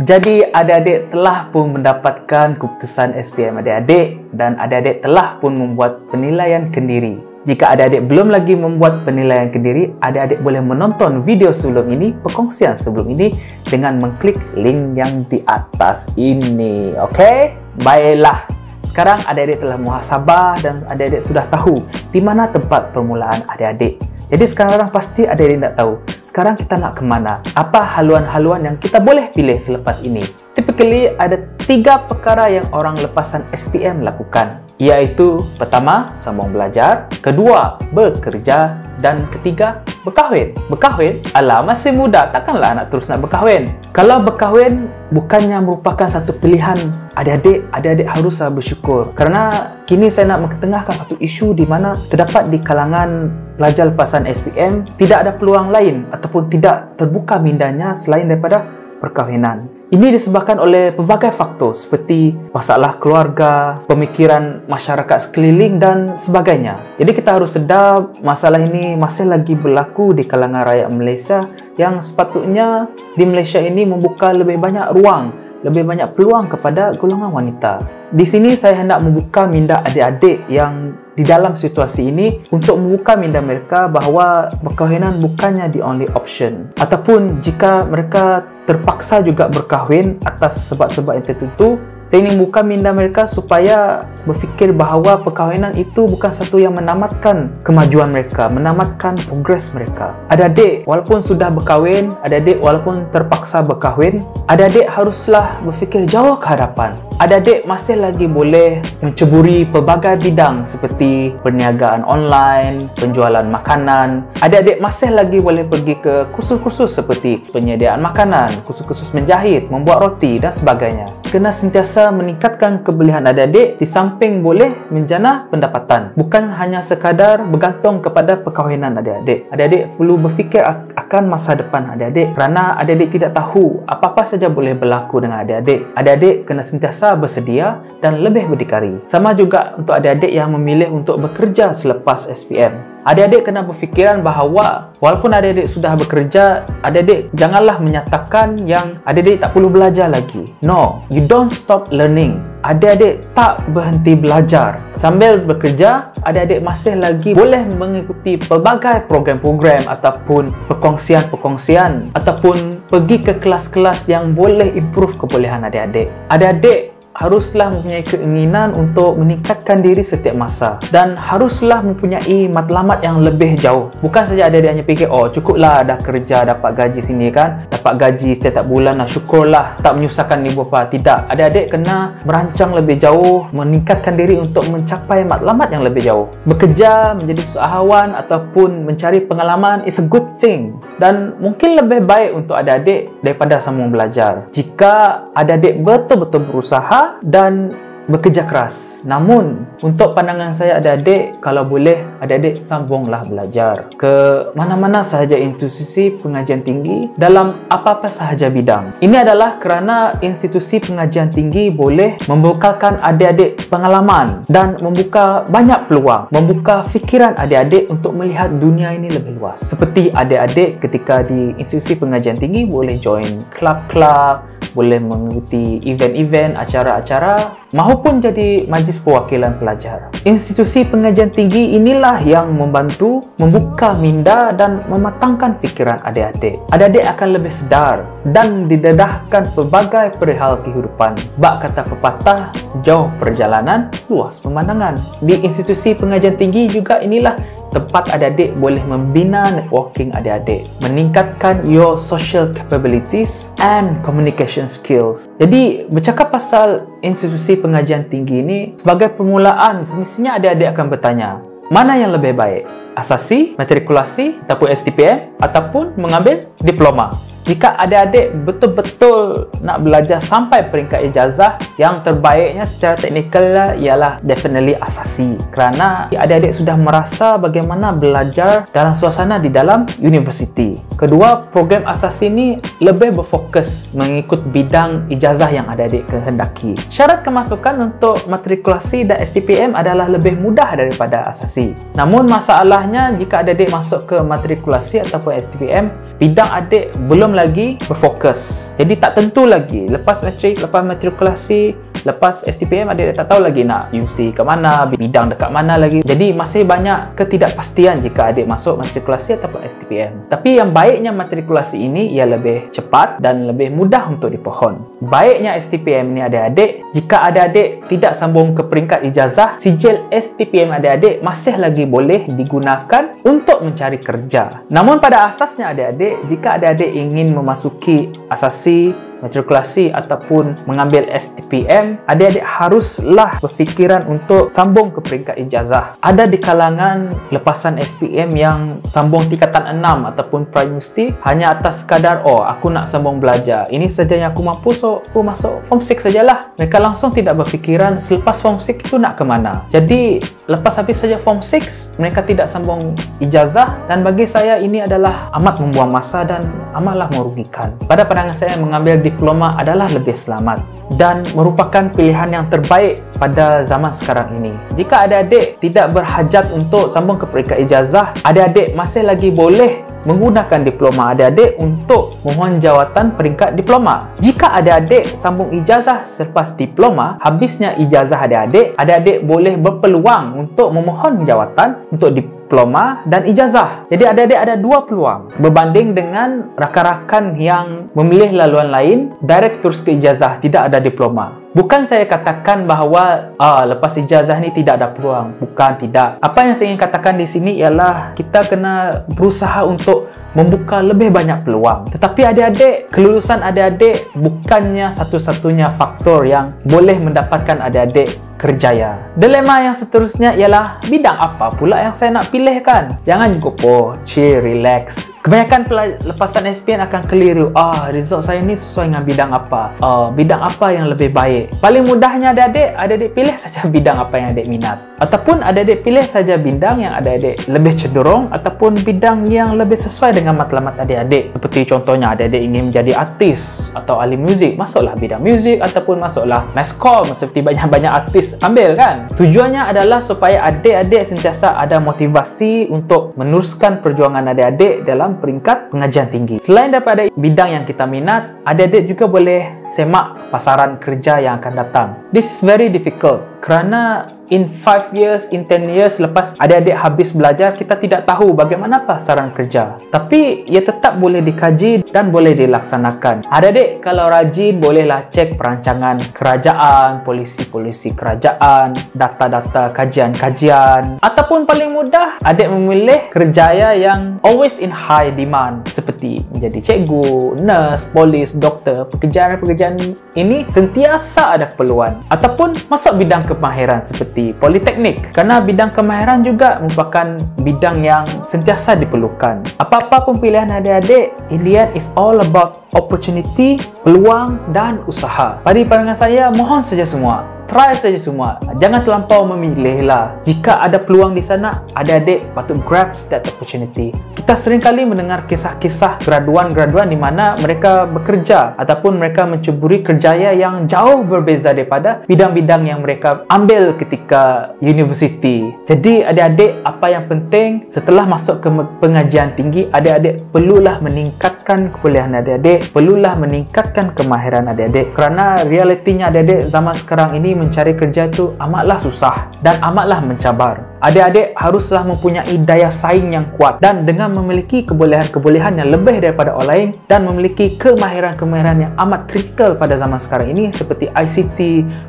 Jadi adik-adik telah pun mendapatkan keputusan SPM adik-adik dan adik-adik telah pun membuat penilaian kendiri. Jika adik-adik belum lagi membuat penilaian kendiri, adik-adik boleh menonton video sebelum ini, perkongsian sebelum ini dengan mengklik link yang di atas ini. Okey? Baiklah. Sekarang adik-adik telah muhasabah dan adik-adik sudah tahu di mana tempat permulaan adik-adik. Jadi sekarang pasti adik-adik nak tahu, sekarang kita nak ke mana? Apa haluan-haluan yang kita boleh pilih selepas ini? Typically, ada 3 perkara yang orang lepasan SPM lakukan. Iaitu, pertama, sambung belajar. Kedua, bekerja. Dan ketiga, berkahwin. Berkahwin? Alah, masih muda. Takkanlah nak terus nak berkahwin. Kalau berkahwin, bukannya merupakan satu pilihan adik-adik haruslah bersyukur. Kerana kini saya nak mengetengahkan satu isu di mana terdapat di kalangan pelajar lepasan SPM tidak ada peluang lain ataupun tidak terbuka mindanya selain daripada perkahwinan. Ini disebabkan oleh pelbagai faktor seperti masalah keluarga, pemikiran masyarakat sekeliling dan sebagainya. Jadi kita harus sedar masalah ini masih lagi berlaku di kalangan rakyat Malaysia yang sepatutnya di Malaysia ini membuka lebih banyak ruang, lebih banyak peluang kepada golongan wanita. Di sini saya hendak membuka minda adik-adik yang di dalam situasi ini untuk membuka minda mereka bahawa perkahwinan bukannya the only option. Ataupun jika mereka terpaksa juga berkahwin atas sebab-sebab yang tertentu, saya ingin membuka minda mereka supaya berfikir bahawa perkahwinan itu bukan satu yang menamatkan kemajuan mereka, menamatkan progres mereka. Adik-adik walaupun sudah berkahwin, adik-adik walaupun terpaksa berkahwin, adik-adik haruslah berfikir jauh ke hadapan. Adik-adik masih lagi boleh menceburi pelbagai bidang seperti perniagaan online, penjualan makanan. Adik-adik masih lagi boleh pergi ke kursus-kursus seperti penyediaan makanan, kursus-kursus menjahit, membuat roti dan sebagainya. Kena sentiasa meningkatkan kebolehan adik-adik di samping boleh menjana pendapatan. Bukan hanya sekadar bergantung kepada perkahwinan adik-adik. Adik-adik perlu berfikir akan masa depan adik-adik kerana adik-adik tidak tahu apa-apa saja boleh berlaku dengan adik-adik. Adik-adik kena sentiasa bersedia dan lebih berdikari. Sama juga untuk adik-adik yang memilih untuk bekerja selepas SPM. Adik-adik kena berfikiran bahawa walaupun adik-adik sudah bekerja, adik-adik janganlah menyatakan yang adik-adik tak perlu belajar lagi. No, you don't stop learning. Adik-adik tak berhenti belajar. Sambil bekerja, adik-adik masih lagi boleh mengikuti pelbagai program-program ataupun perkongsian-perkongsian ataupun pergi ke kelas-kelas yang boleh improve kebolehan adik-adik. Adik-adik haruslah mempunyai keinginan untuk meningkatkan diri setiap masa dan haruslah mempunyai matlamat yang lebih jauh. Bukan saja adik-adik hanya fikir, oh cukuplah dah kerja dapat gaji sini kan, dapat gaji setiap bulan, syukurlah, tak menyusahkan ibu bapa. Tidak, adik-adik kena merancang lebih jauh, meningkatkan diri untuk mencapai matlamat yang lebih jauh. Bekerja, menjadi usahawan ataupun mencari pengalaman is a good thing dan mungkin lebih baik untuk adik-adik daripada sambung belajar jika adik-adik betul-betul berusaha dan bekerja keras. Namun, untuk pandangan saya adik-adik, kalau boleh, adik-adik sambunglah belajar ke mana-mana sahaja institusi pengajian tinggi dalam apa-apa sahaja bidang. Ini adalah kerana institusi pengajian tinggi boleh membekalkan adik-adik pengalaman dan membuka banyak peluang, membuka fikiran adik-adik untuk melihat dunia ini lebih luas. Seperti adik-adik ketika di institusi pengajian tinggi boleh join klub-klub, boleh mengikuti event-event, acara-acara, maupun jadi majlis perwakilan pelajar. Institusi pengajian tinggi inilah yang membantu membuka minda dan mematangkan fikiran adik-adik. Adik-adik akan lebih sedar dan didedahkan pelbagai perihal kehidupan. Bak kata pepatah, jauh perjalanan, luas pemandangan. Di institusi pengajian tinggi juga inilah tempat adik-adik boleh membina networking adik-adik, meningkatkan your social capabilities and communication skills. Jadi, bercakap pasal institusi pengajian tinggi ini, sebagai permulaan, semestinya adik-adik akan bertanya, mana yang lebih baik? Asasi, matrikulasi, ataupun STPM, ataupun mengambil diploma? Jika adik-adik betul-betul nak belajar sampai peringkat ijazah, yang terbaiknya secara teknikal ialah definitely asasi. Kerana adik-adik sudah merasa bagaimana belajar dalam suasana di dalam universiti. Kedua, program asasi ini lebih berfokus mengikut bidang ijazah yang adik-adik kehendaki. Syarat kemasukan untuk matrikulasi dan STPM adalah lebih mudah daripada asasi. Namun masalahnya jika adik-adik masuk ke matrikulasi ataupun STPM, bidang adik belum lagi berfokus. Jadi tak tentu lagi. Lepas matrik, lepas matrikulasi, lepas STPM, adik tak tahu lagi nak universiti ke mana, bidang dekat mana lagi. Jadi masih banyak ketidakpastian jika adik masuk matrikulasi ataupun STPM. Tapi yang baiknya matrikulasi ini ia lebih cepat dan lebih mudah untuk dipohon. Baiknya STPM ni adik-adik, jika adik-adik tidak sambung ke peringkat ijazah, sijil STPM adik-adik masih lagi boleh digunakan untuk mencari kerja. Namun pada asasnya adik-adik, jika adik-adik ingin memasuki asasi, matrikulasi ataupun mengambil STPM, adik-adik haruslah berfikiran untuk sambung ke peringkat ijazah. Ada di kalangan lepasan SPM yang sambung tingkatan 6 ataupun pre-universiti hanya atas sekadar, oh aku nak sambung belajar, ini saja yang aku mampu, so aku masuk form 6 sajalah. Mereka langsung tidak berfikiran selepas form 6 itu nak ke mana. Jadi lepas habis saja form 6, mereka tidak sambung ijazah, dan bagi saya ini adalah amat membuang masa dan amatlah merugikan. Pada pandangan saya, mengambil diploma adalah lebih selamat dan merupakan pilihan yang terbaik pada zaman sekarang ini. Jika adik-adik tidak berhajat untuk sambung ke peringkat ijazah, adik-adik masih lagi boleh menggunakan diploma adik-adik untuk memohon jawatan peringkat diploma. Jika adik-adik sambung ijazah selepas diploma, habisnya ijazah adik-adik, adik-adik boleh berpeluang untuk memohon jawatan untuk diploma dan ijazah. Jadi adik-adik ada dua peluang berbanding dengan rakan-rakan yang memilih laluan lain, direct terus ke ijazah, tidak ada diploma. Bukan saya katakan bahawa lepas ijazah ni tidak ada peluang. Bukan, tidak. Apa yang saya ingin katakan di sini ialah kita kena berusaha untuk membuka lebih banyak peluang. Tetapi adik-adik, kelulusan adik-adik bukannya satu-satunya faktor yang boleh mendapatkan adik-adik kerjaya. Dilema yang seterusnya ialah bidang apa pula yang saya nak pilih kan? Jangan cukup chill, relax. Kebanyakan lepasan SPM akan keliru. Result saya ni sesuai dengan bidang apa? Bidang apa yang lebih baik? Paling mudahnya adik-adik pilih saja bidang apa yang adik minat. Ataupun adik-adik pilih saja bidang yang adik-adik lebih cenderung ataupun bidang yang lebih sesuai dengan matlamat adik-adik. Seperti contohnya adik-adik ingin menjadi artis atau ahli muzik, masuklah bidang muzik ataupun masuklah meskom, seperti banyak-banyak artis ambil kan. Tujuannya adalah supaya adik-adik sentiasa ada motivasi untuk meneruskan perjuangan adik-adik dalam peringkat pengajian tinggi. Selain daripada bidang yang kita minat, adik-adik juga boleh semak pasaran kerja yang akan datang. This is very difficult kerana in 5 years, in 10 years lepas adik-adik habis belajar, kita tidak tahu bagaimana pasaran kerja. Tapi ia tetap boleh dikaji dan boleh dilaksanakan. Adik-adik kalau rajin, bolehlah cek perancangan kerajaan, polisi-polisi kerajaan, data-data kajian-kajian. Ataupun paling mudah, adik memilih kerjaya yang always in high demand, seperti menjadi cikgu, nurse, polis, doktor. Pekerjaan-pekerjaan ini sentiasa ada keperluan. Ataupun masuk bidang kemahiran seperti politeknik, kerana bidang kemahiran juga merupakan bidang yang sentiasa diperlukan. Apa-apa pun pilihan adik-adik, in the end is all about opportunity, peluang dan usaha. Pada pandangan saya, mohon saja semua, try saja semua. Jangan terlampau memilih lah. Jika ada peluang di sana, adik-adik patut grab that opportunity. Kita seringkali mendengar kisah-kisah graduan-graduan di mana mereka bekerja ataupun mereka menceburi kerjaya yang jauh berbeza daripada bidang-bidang yang mereka ambil ketika universiti. Jadi adik-adik, apa yang penting setelah masuk ke pengajian tinggi, adik-adik perlulah meningkatkan kebolehan adik-adik, perlulah meningkatkan kemahiran adik-adik, kerana realitinya adik-adik zaman sekarang ini mencari kerja itu amatlah susah dan amatlah mencabar. Adik-adik haruslah mempunyai daya saing yang kuat dan dengan memiliki kebolehan-kebolehan yang lebih daripada orang lain dan memiliki kemahiran-kemahiran yang amat kritikal pada zaman sekarang ini seperti ICT,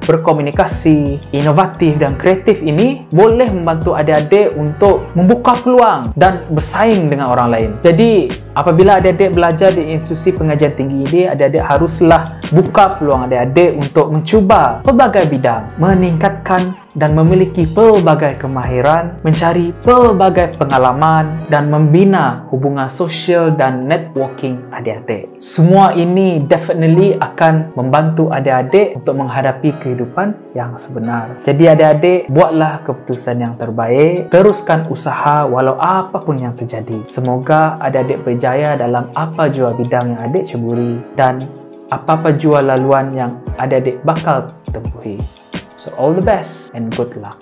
berkomunikasi, inovatif dan kreatif ini boleh membantu adik-adik untuk membuka peluang dan bersaing dengan orang lain. Jadi apabila adik-adik belajar di institusi pengajian tinggi ini, adik-adik haruslah buka peluang adik-adik untuk mencuba pelbagai bidang, meningkatkan dan memiliki pelbagai kemahiran, mencari pelbagai pengalaman dan membina hubungan sosial dan networking adik-adik. Semua ini definitely akan membantu adik-adik untuk menghadapi kehidupan yang sebenar. Jadi adik-adik, buatlah keputusan yang terbaik, teruskan usaha walau apapun yang terjadi. Semoga adik-adik berjaya dalam apa jua bidang yang adik ceburi dan apa-apa jua laluan yang adik-adik bakal tempuhi. So all the best and good luck.